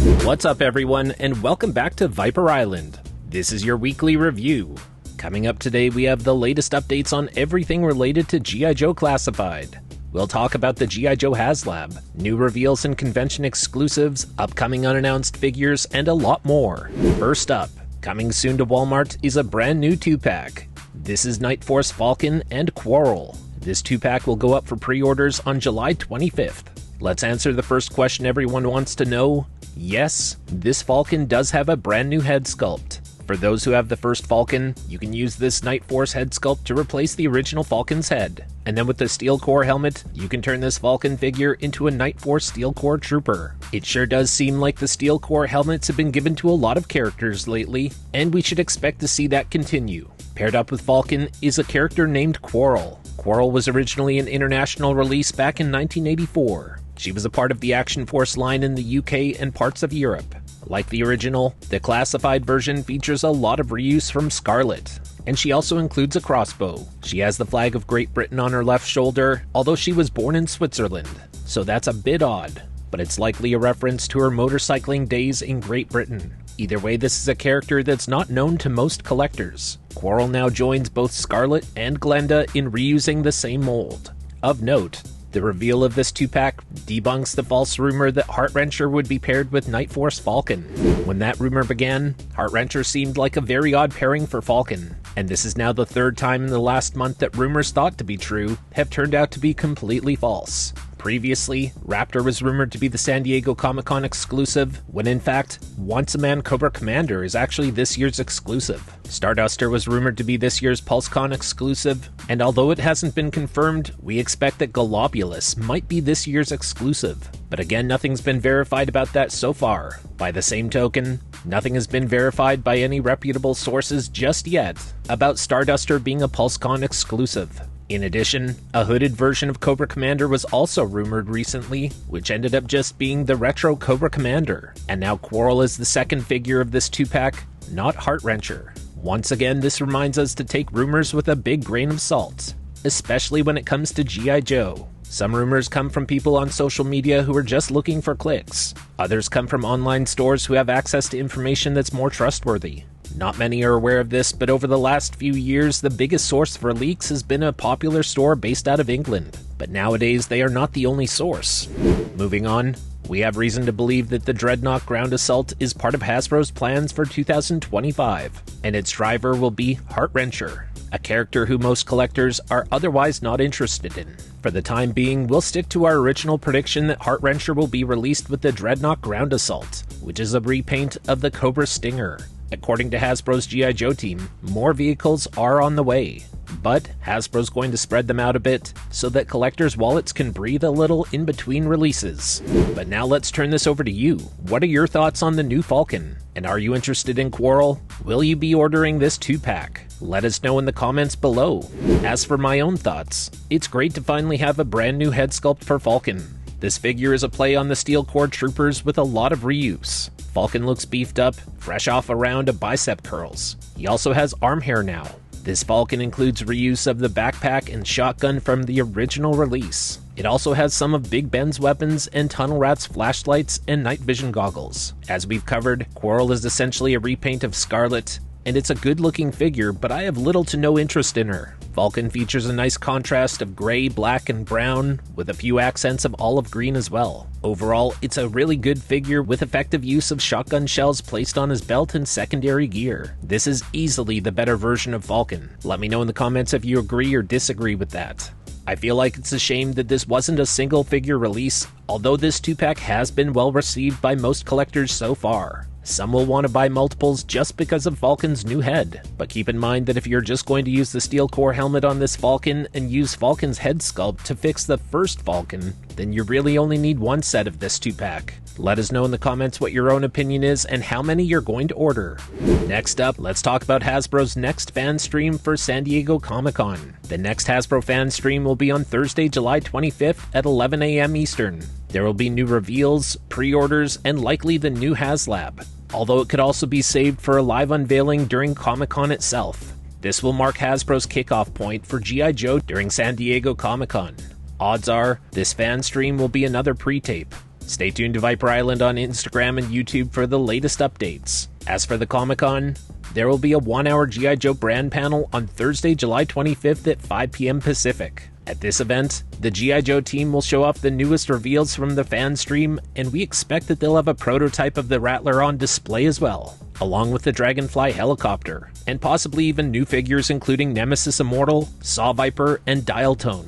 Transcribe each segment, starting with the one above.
What's up everyone, and welcome back to Viper Island. This is your weekly review. Coming up today, we have the latest updates on everything related to G.I. Joe Classified. We'll talk about the G.I. Joe HasLab, new reveals and convention exclusives, upcoming unannounced figures, and a lot more. First up, coming soon to Walmart is a brand new 2-pack. This is Night Force Falcon and Quarrel. This 2-pack will go up for pre-orders on July 25th. Let's answer the first question everyone wants to know. Yes, this Falcon does have a brand new head sculpt. For those who have the first Falcon, you can use this Night Force head sculpt to replace the original Falcon's head. And then with the Steel Core helmet, you can turn this Falcon figure into a Night Force Steel Core Trooper. It sure does seem like the Steel Core helmets have been given to a lot of characters lately, and we should expect to see that continue. Paired up with Falcon is a character named Quarrel. Quarrel was originally an international release back in 1984. She was a part of the Action Force line in the UK and parts of Europe. Like the original, the classified version features a lot of reuse from Scarlet, and she also includes a crossbow. She has the flag of Great Britain on her left shoulder, although she was born in Switzerland, so that's a bit odd, but it's likely a reference to her motorcycling days in Great Britain. Either way, this is a character that's not known to most collectors. Quarrel now joins both Scarlet and Glenda in reusing the same mold. Of note, the reveal of this 2-pack debunks the false rumor that Heart-Wrencher would be paired with Night Force Falcon. When that rumor began, Heart-Wrencher seemed like a very odd pairing for Falcon, and this is now the third time in the last month that rumors thought to be true have turned out to be completely false. Previously, Raptor was rumored to be the San Diego Comic-Con exclusive, when in fact, Once a Man Cobra Commander is actually this year's exclusive. Starduster was rumored to be this year's PulseCon exclusive, and although it hasn't been confirmed, we expect that Globulus might be this year's exclusive. But again, nothing's been verified about that so far. By the same token, nothing has been verified by any reputable sources just yet about Starduster being a PulseCon exclusive. In addition, a hooded version of Cobra Commander was also rumored recently, which ended up just being the retro Cobra Commander. And now Quarrel is the second figure of this 2-pack, not Heart-Wrencher. Once again, this reminds us to take rumors with a big grain of salt, especially when it comes to G.I. Joe. Some rumors come from people on social media who are just looking for clicks. Others come from online stores who have access to information that's more trustworthy. Not many are aware of this, but over the last few years, the biggest source for leaks has been a popular store based out of England. But nowadays, they are not the only source. Moving on, we have reason to believe that the Dreadnought Ground Assault is part of Hasbro's plans for 2025, and its driver will be Heart-Wrencher, a character who most collectors are otherwise not interested in. For the time being, we'll stick to our original prediction that Heart-Wrencher will be released with the Dreadnought Ground Assault, which is a repaint of the Cobra Stinger. According to Hasbro's G.I. Joe team, more vehicles are on the way, but Hasbro's going to spread them out a bit so that collectors' wallets can breathe a little in between releases. But now let's turn this over to you. What are your thoughts on the new Falcon? And are you interested in Quarrel? Will you be ordering this 2-pack? Let us know in the comments below. As for my own thoughts, it's great to finally have a brand new head sculpt for Falcon. This figure is a play on the Steel Core Troopers with a lot of reuse. Falcon looks beefed up, fresh off a round of bicep curls. He also has arm hair now. This Falcon includes reuse of the backpack and shotgun from the original release. It also has some of Big Ben's weapons and Tunnel Rat's flashlights and night vision goggles. As we've covered, Quarrel is essentially a repaint of Scarlet, and it's a good-looking figure, but I have little to no interest in her. Falcon features a nice contrast of gray, black, and brown, with a few accents of olive green as well. Overall, it's a really good figure with effective use of shotgun shells placed on his belt and secondary gear. This is easily the better version of Falcon. Let me know in the comments if you agree or disagree with that. I feel like it's a shame that this wasn't a single figure release, although this 2-pack has been well received by most collectors so far. Some will want to buy multiples just because of Falcon's new head, but keep in mind that if you're just going to use the Steel Core helmet on this Falcon and use Falcon's head sculpt to fix the first Falcon, then you really only need one set of this 2-pack. Let us know in the comments what your own opinion is and how many you're going to order. Next up, let's talk about Hasbro's next fan stream for San Diego Comic-Con. The next Hasbro fan stream will be on Thursday, July 25th at 11 a.m. Eastern. There will be new reveals, pre-orders, and likely the new HasLab, although it could also be saved for a live unveiling during Comic-Con itself. This will mark Hasbro's kickoff point for G.I. Joe during San Diego Comic-Con. Odds are, this fan stream will be another pre-tape. Stay tuned to Viper Island on Instagram and YouTube for the latest updates. As for the Comic-Con, there will be a 1-hour G.I. Joe brand panel on Thursday, July 25th at 5 p.m. Pacific. At this event, the G.I. Joe team will show off the newest reveals from the fan stream, and we expect that they'll have a prototype of the Rattler on display as well, along with the Dragonfly helicopter, and possibly even new figures including Nemesis Immortal, Saw Viper, and Dial Tone.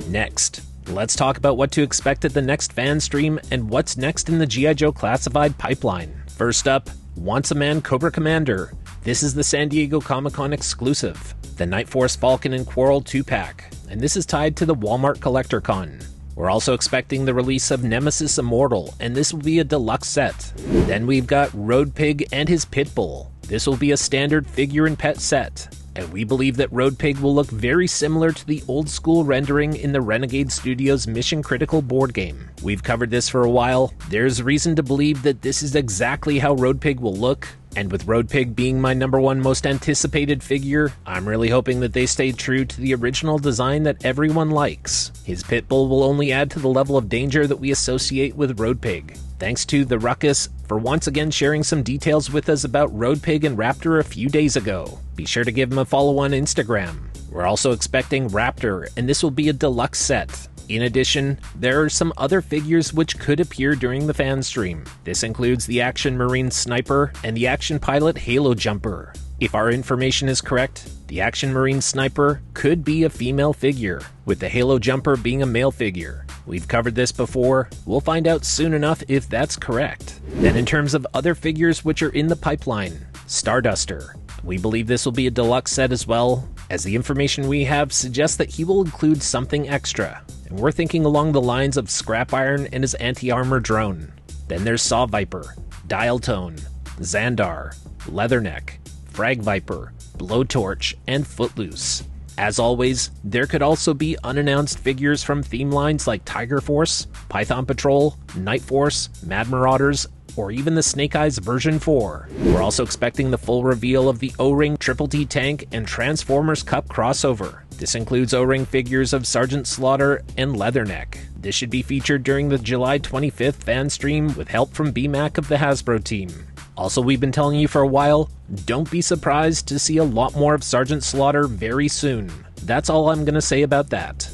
Next, let's talk about what to expect at the next fan stream and what's next in the G.I. Joe Classified pipeline. First up, Once a Man Cobra Commander. This is the San Diego Comic-Con exclusive, the Night Force Falcon and Quarrel 2-pack, and this is tied to the Walmart Collector Con. We're also expecting the release of Nemesis Immortal, and this will be a deluxe set. Then we've got Road Pig and his Pitbull. This will be a standard figure and pet set, and we believe that Road Pig will look very similar to the old school rendering in the Renegade Studios Mission Critical board game. We've covered this for a while. There's reason to believe that this is exactly how Road Pig will look, and with Road Pig being my #1 most anticipated figure, I'm really hoping that they stay true to the original design that everyone likes. His Pitbull will only add to the level of danger that we associate with Road Pig. Thanks to The Ruckus for once again sharing some details with us about Road Pig and Raptor a few days ago. Be sure to give him a follow on Instagram. We're also expecting Raptor, and this will be a deluxe set. In addition, there are some other figures which could appear during the fan stream. This includes the Action Marine Sniper and the Action Pilot Halo Jumper. If our information is correct, the Action Marine Sniper could be a female figure, with the Halo Jumper being a male figure. We've covered this before. We'll find out soon enough if that's correct. Then in terms of other figures which are in the pipeline, Starduster. We believe this will be a deluxe set as well, as the information we have suggests that he will include something extra, and we're thinking along the lines of Scrap Iron and his anti-armor drone. Then there's Saw Viper, Dial Tone, Xandar, Leatherneck, Frag Viper, Blowtorch, and Footloose. As always, there could also be unannounced figures from theme lines like Tiger Force, Python Patrol, Night Force, Mad Marauders, or even the Snake Eyes version 4. We're also expecting the full reveal of the O-Ring Triple T Tank and Transformers Cup crossover. This includes O-Ring figures of Sergeant Slaughter and Leatherneck. This should be featured during the July 25th fan stream with help from BMAC of the Hasbro team. Also, we've been telling you for a while, don't be surprised to see a lot more of Sergeant Slaughter very soon. That's all I'm gonna say about that.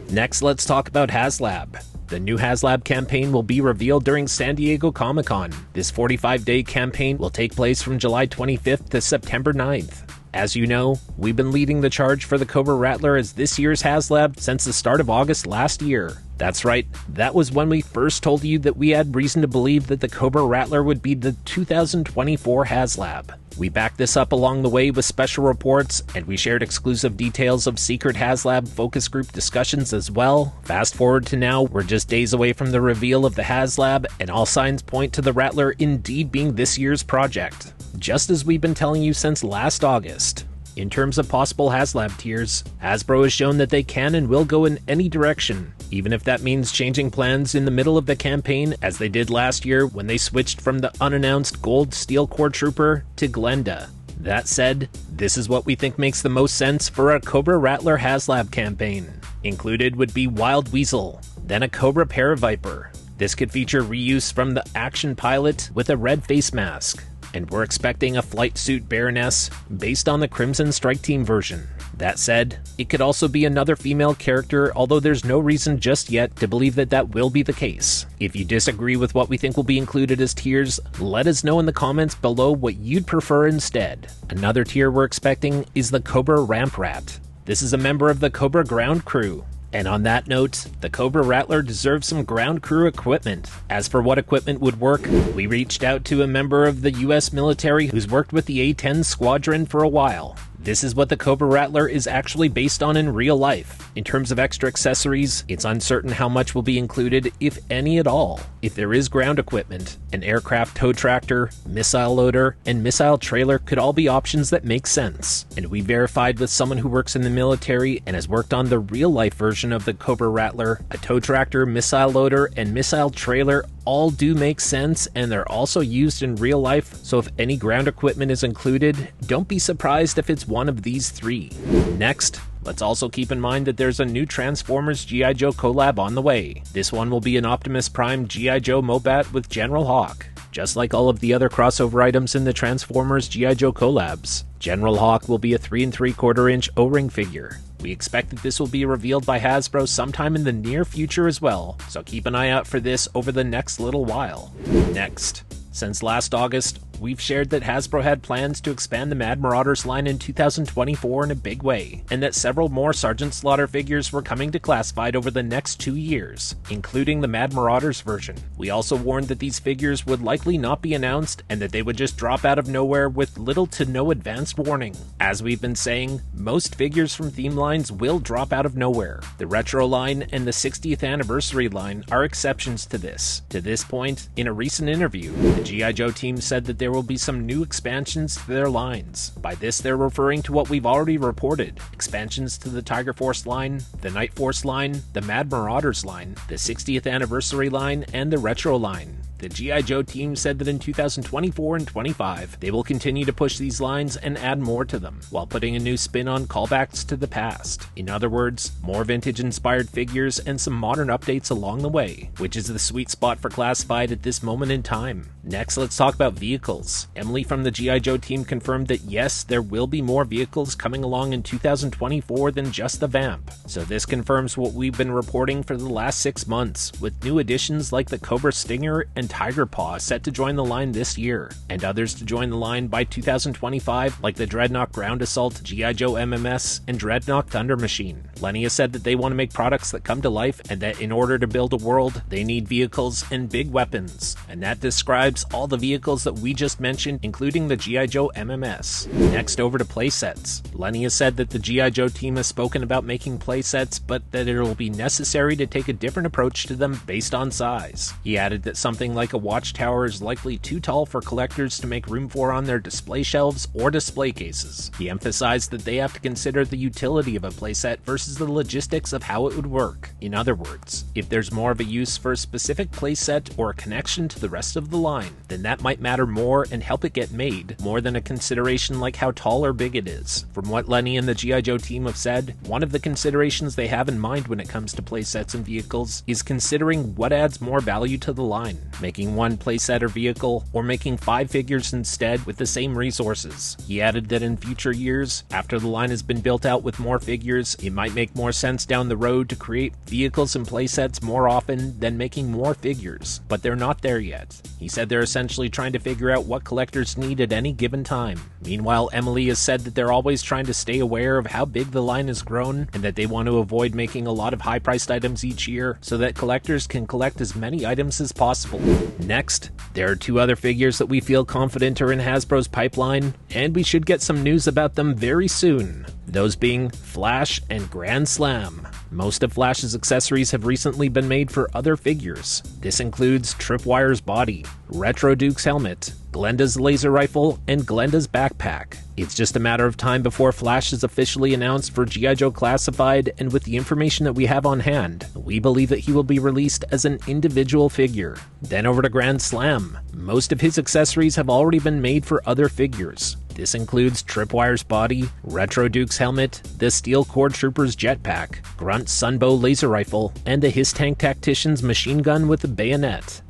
Next, let's talk about HasLab. The new HasLab campaign will be revealed during San Diego Comic-Con. This 45-day campaign will take place from July 25th to September 9th. As you know, we've been leading the charge for the Cobra Rattler as this year's HasLab since the start of August last year. That's right, that was when we first told you that we had reason to believe that the Cobra Rattler would be the 2024 HasLab. We backed this up along the way with special reports, and we shared exclusive details of secret HasLab focus group discussions as well. Fast forward to now, we're just days away from the reveal of the HasLab, and all signs point to the Rattler indeed being this year's project, just as we've been telling you since last August. In terms of possible HasLab tiers, Hasbro has shown that they can and will go in any direction, even if that means changing plans in the middle of the campaign as they did last year when they switched from the unannounced Gold Steel Core Trooper to Glenda. That said, this is what we think makes the most sense for a Cobra Rattler HasLab campaign. Included would be Wild Weasel, then a Cobra Paraviper. This could feature reuse from the Action Pilot with a red face mask. And we're expecting a Flight Suit Baroness based on the Crimson Strike Team version. That said, it could also be another female character, although there's no reason just yet to believe that that will be the case. If you disagree with what we think will be included as tiers, let us know in the comments below what you'd prefer instead. Another tier we're expecting is the Cobra Ramp Rat. This is a member of the Cobra Ground Crew. And on that note, the Cobra Rattler deserves some ground crew equipment. As for what equipment would work, we reached out to a member of the US military who's worked with the A-10 Squadron for a while. This is what the Cobra Rattler is actually based on in real life. In terms of extra accessories, it's uncertain how much will be included, if any at all. If there is ground equipment, an aircraft tow tractor, missile loader, and missile trailer could all be options that make sense. And we verified with someone who works in the military and has worked on the real-life version of the Cobra Rattler, a tow tractor, missile loader, and missile trailer all do make sense, and they're also used in real life, so if any ground equipment is included, don't be surprised if it's one of these three. Next, Let's also keep in mind that there's a new Transformers G.I. Joe collab on the way. This one will be an Optimus Prime G.I. Joe Mobat with General Hawk. Just like all of the other crossover items in the Transformers G.I. Joe collabs, General Hawk will be a 3 3/4 inch O-ring figure. We expect that this will be revealed by Hasbro sometime in the near future as well, so keep an eye out for this over the next little while. Next, since last August, we've shared that Hasbro had plans to expand the Mad Marauders line in 2024 in a big way, and that several more Sergeant Slaughter figures were coming to Classified over the next 2 years, including the Mad Marauders version. We also warned that these figures would likely not be announced, and that they would just drop out of nowhere with little to no advanced warning. As we've been saying, most figures from theme lines will drop out of nowhere. The Retro line and the 60th Anniversary line are exceptions to this. To this point, in a recent interview, the G.I. Joe team said that there will be some new expansions to their lines. By this, they're referring to what we've already reported: expansions to the Tiger Force line, the Night Force line, the Mad Marauders line, the 60th Anniversary line, and the Retro line. The G.I. Joe team said that in 2024 and 25, they will continue to push these lines and add more to them, while putting a new spin on callbacks to the past. In other words, more vintage-inspired figures and some modern updates along the way, which is the sweet spot for Classified at this moment in time. Next, let's talk about vehicles. Emily from the G.I. Joe team confirmed that yes, there will be more vehicles coming along in 2024 than just the Vamp. So this confirms what we've been reporting for the last 6 months, with new additions like the Cobra Stinger and Tiger Paw set to join the line this year, and others to join the line by 2025 like the Dreadnought Ground Assault, G.I. Joe MMS, and Dreadnought Thunder Machine. Lenny has said that they want to make products that come to life, and that in order to build a world, they need vehicles and big weapons, and that describes all the vehicles that we just mentioned, including the G.I. Joe MMS. Next, over to playsets. Lenny has said that the G.I. Joe team has spoken about making playsets, but that it will be necessary to take a different approach to them based on size. He added that something like a watchtower is likely too tall for collectors to make room for on their display shelves or display cases. He emphasized that they have to consider the utility of a playset versus the logistics of how it would work. In other words, if there's more of a use for a specific playset or a connection to the rest of the line, then that might matter more and help it get made, more than a consideration like how tall or big it is. From what Lenny and the G.I. Joe team have said, one of the considerations they have in mind when it comes to playsets and vehicles is considering what adds more value to the line, making one playset or vehicle, or making 5 figures instead with the same resources. He added that in future years, after the line has been built out with more figures, it might make more sense down the road to create vehicles and playsets more often than making more figures, but they're not there yet. He said they're essentially trying to figure out what collectors need at any given time. Meanwhile, Emily has said that they're always trying to stay aware of how big the line has grown, and that they want to avoid making a lot of high-priced items each year so that collectors can collect as many items as possible. Next, there are 2 other figures that we feel confident are in Hasbro's pipeline, and we should get some news about them very soon. Those being Flash and Grand Slam. Most of Flash's accessories have recently been made for other figures. This includes Tripwire's body, Retro Duke's helmet, Glenda's laser rifle, and Glenda's backpack. It's just a matter of time before Flash is officially announced for G.I. Joe Classified, and with the information that we have on hand, we believe that he will be released as an individual figure. Then over to Grand Slam. Most of his accessories have already been made for other figures. This includes Tripwire's body, Retro Duke's helmet, the Steel Core Trooper's jetpack, Grunt's Sunbow laser rifle, and the His Tank Tactician's machine gun with a bayonet.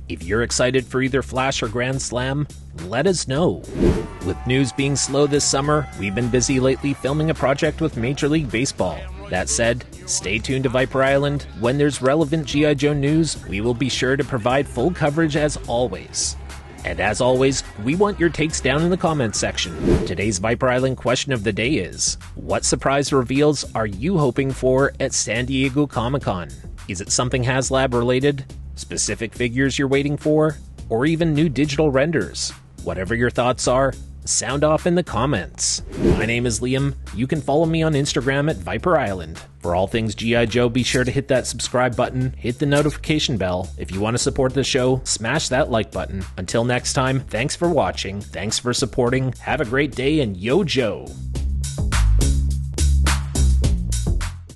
If you're excited for either Flash or Grand Slam, let us know. With news being slow this summer, we've been busy lately filming a project with Major League Baseball. That said, stay tuned to Viper Island. When there's relevant G.I. Joe news, we will be sure to provide full coverage as always. And as always, we want your takes down in the comments section. Today's Viper Island question of the day is, what surprise reveals are you hoping for at San Diego Comic-Con? Is it something HasLab related? Specific figures you're waiting for? Or even new digital renders? Whatever your thoughts are, sound off in the comments. My name is Liam. You can follow me on Instagram at Viper Island. For all things G.I. Joe, be sure to hit that subscribe button, hit the notification bell. If you want to support the show, smash that like button. Until next time, thanks for watching, thanks for supporting, have a great day, and yo Joe!